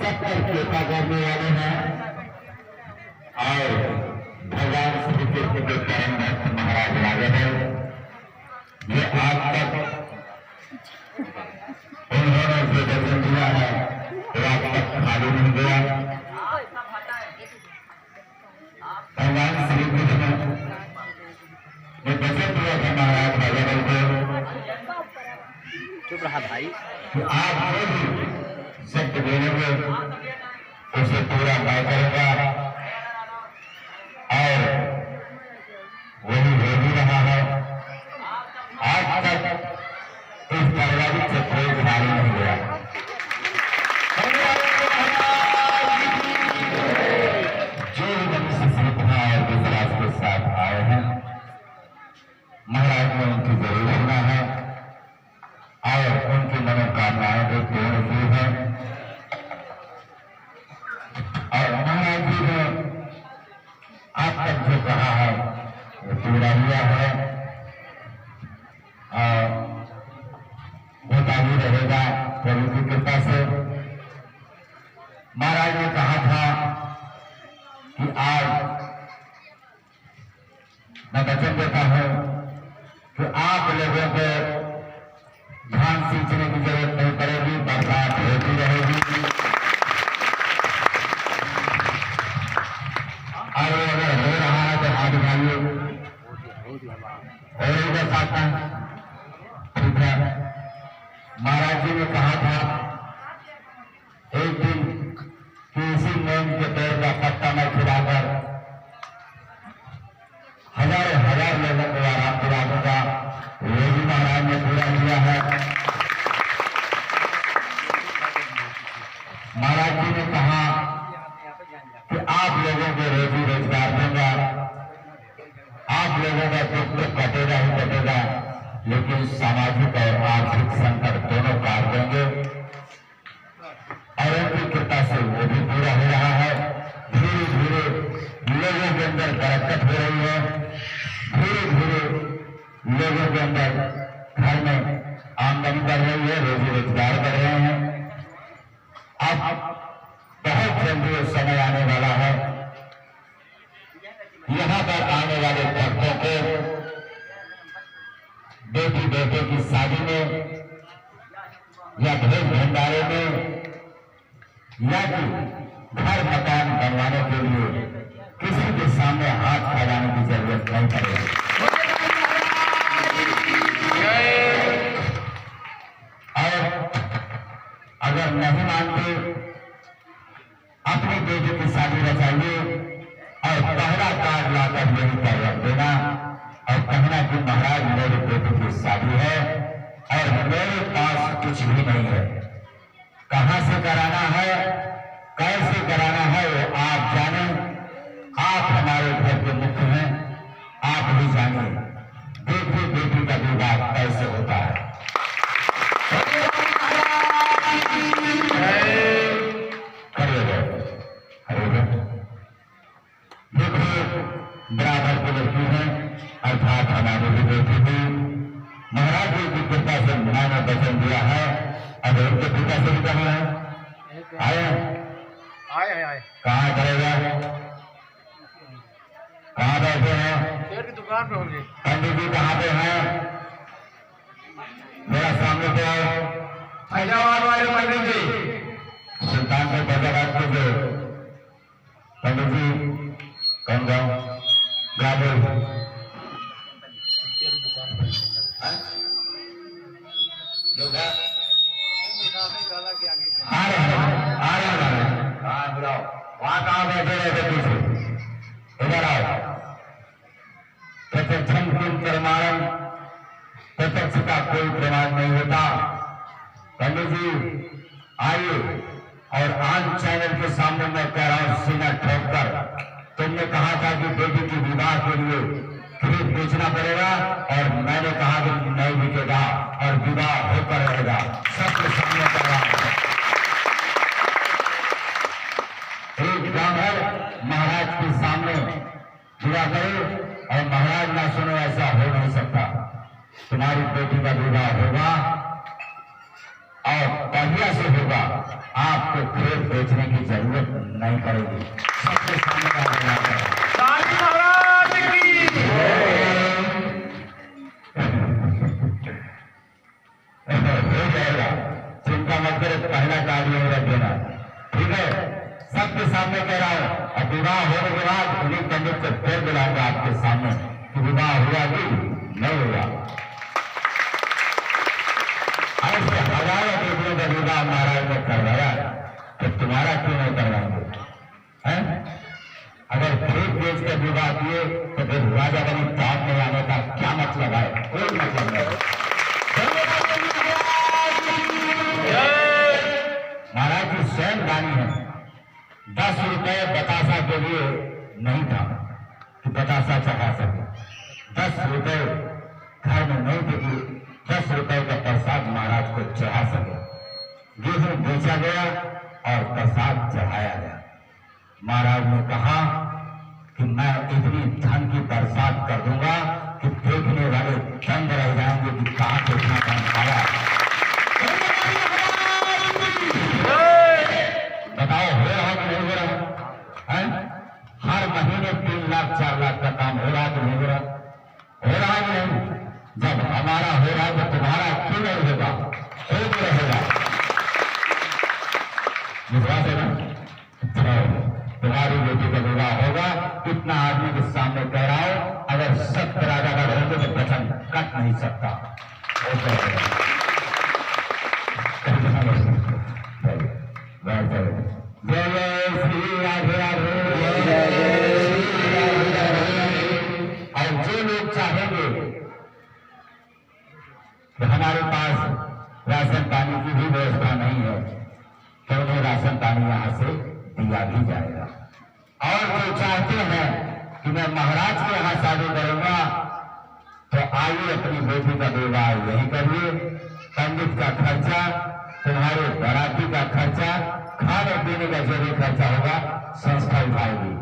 सबकर कृपा करने वाले हैं और भगवान श्री कृष्ण के परम भक्त महाराज राजा है। ये आज तक उन्होंने जो दर्शन दिया है वो आज तक खाली नहीं गया। भगवान श्री कृष्ण ने दर्शन दिया था महाराज राजा को। चुप रहा भाई। आप जो भी शब्द बोलेंगे उसे पूरा मैं करूंगा और वही हो भी रहा है। आज तक इस कार्रवाई से कोई खाली नहीं हुआ। जो मनुष्य श्रद्धा और विश्वास के साथ आए हैं महाराज ने उनकी जरूर सुना है और उनकी मनोकामनाएं को पूर्ण की है। और महाराज जी ने आज तक जो कहा है वो पूरा हुआ है और होता भी रहेगा प्रभु की कृपा से। महाराज ने कहा था कि आज मैं वचन देता हूं कि आप लोगों को धान सींचने की जरूरत नहीं पड़ेगी, बरसात होती रहेगी। और अगर हो रहा है तो हाथ उठाइए, हो सकता है। ठीक है। महाराज जी ने कहा था एक दिन किसी नीम के पेड़ का पत्ता में खिलाकर हजारों हजार लोगों को आराम दिला दूंगा। वो भी महाराज ने पूरा किया है। महाराज जी ने कहा कि आप लोगों को रोजी रोजगार दूंगा, आप लोगों का दुख तो कटेगा ही कटेगा, लेकिन सामाजिक और आर्थिक संकट दोनों काट देंगे। और उनकी कृपा से वो भी पूरा हो रहा है। धीरे धीरे लोगों के अंदर बरकत हो रही है। धीरे धीरे लोगों के अंदर घर में आमदनी बढ़ रही है, रोजी रोजगार बढ़ रहे हैं। अब बहुत जल्दी वो समय आने वाला है, यहाँ पर आने वाले भक्तों को बेटी बेटे की शादी में या भोज भंडारे में या कि घर मकान बनवाने के लिए किसी के सामने हाथ फैलाने की जरूरत नहीं पड़ेगी। और अगर नहीं मानते अपनी बेटी की शादी रचाइए और पहला कार्ड लाकर मेरी पर रख देना और कहना कि महाराज मेरी बेटी की शादी है और मेरे पास कुछ भी नहीं है। कहां से कराना है, कैसे कराना है वो आप जाने। आप हमारे घर के मुख्य हैं, आप भी जानिए। देखिए बेटी का विवाह कैसे होता है। बराबर की लड़की है अर्थात हमारी भी बेटी थी। महाराज जी की कृपा से मैंने वचन दिया है। अब उनके पिता से भी कहा है आए आए कहाँ करेगा, कहाँ बैठे हैं? शेर की दुकान पे होंगे। पंडित जी कहाँ पे हैं? मेरा सामने पे आओ। फैजाबाद वाले पंडित जी, सुल्तानपुर फैजाबाद के जो पंडित जी कौन गाँव गाबो बुलाओ। वहां कहाँ बैठे रहते पीछे, इधर आओ। प्रत्यक्षम किम प्रमाणम, प्रत्यक्ष का कोई प्रमाण नहीं होता। पंडित जी आइए। और आज चैनल के सामने मैं कह रहा हूं सीना ठोककर, तुमने कहा था कि बेटी की विवाह के लिए खरीद बेचना पड़ेगा और मैंने कहा कि नहीं बिकेगा और विवाह होकर रहेगा। सबके सामने कह रहा हूं। एक ब्राह्मण महाराज के सामने जुड़ा करे और महाराज ना सुनो, ऐसा हो नहीं सकता। तुम्हारी बेटी का विवाह होगा और बढ़िया से होगा। आप आपको खेत बेचने की जरूरत नहीं पड़ेगी। सबके सामने शांति महाराज की हो जाएगा, चिंता मत करो, पहला कार्य हो रख देना, ठीक है। सबके सामने कह रहा हूं, और विवाह होने के बाद उन्हीं पंडित को फिर बुलाऊंगा आपके सामने कि विवाह हुआ कि नहीं हुआ। ऐसे हजारों बेटियों का विवाह महाराज ने करवाया, तो तुम्हारा क्यों नहीं करवाएंगे? अगर खेत बेच कर विवाह किए तो फिर राजा बनी टॉप में आने का क्या मतलब है? कोई मतलब नहीं। महाराज की स्वयं गानी है, 10 रुपए बतासा के लिए नहीं था कि बतासा चढ़ा सके, 10 रुपए घर में नहीं थे कि 10 रुपए का प्रसाद महाराज को चढ़ा सके। गेहूं बेचा गया और प्रसाद चढ़ाया गया। महाराज ने कहा कि मैं इतनी धन की बरसात कर दूंगा कि देखने वाले दंग रह जाएंगे कि कहां से इतना धन आया। बताओ हो रहा कि नहीं हो रहा है? हर महीने 3 लाख 4 लाख का काम हो रहा कि नहीं हो रहा? हो रहा कि नहीं? जब हमारा हो रहा है तो तुम्हारा क्यों नहीं होगा? हो भी रहेगा। विश्वास है ना? तुम्हारी बेटी का विवाह होगा, इतना आदमी के सामने कह रहा हूं, अगर सख्त राजा का होंगे तो वचन कट नहीं सकता। जय श्री राधे राधे। और जो लोग चाहेंगे कि हमारे पास राशन पानी की भी व्यवस्था नहीं है, तो उन्हें राशन पानी यहाँ से दिया भी जाएगा। और जो चाहते हैं कि मैं महाराज के यहाँ शादी करूंगा, तो आइए अपनी बेटी का विवाह यही करिए। पंडित का खर्चा, तुम्हारे बाराती का खर्चा, खाने पीने का जो भी खर्चा होगा संस्था उठाएगी।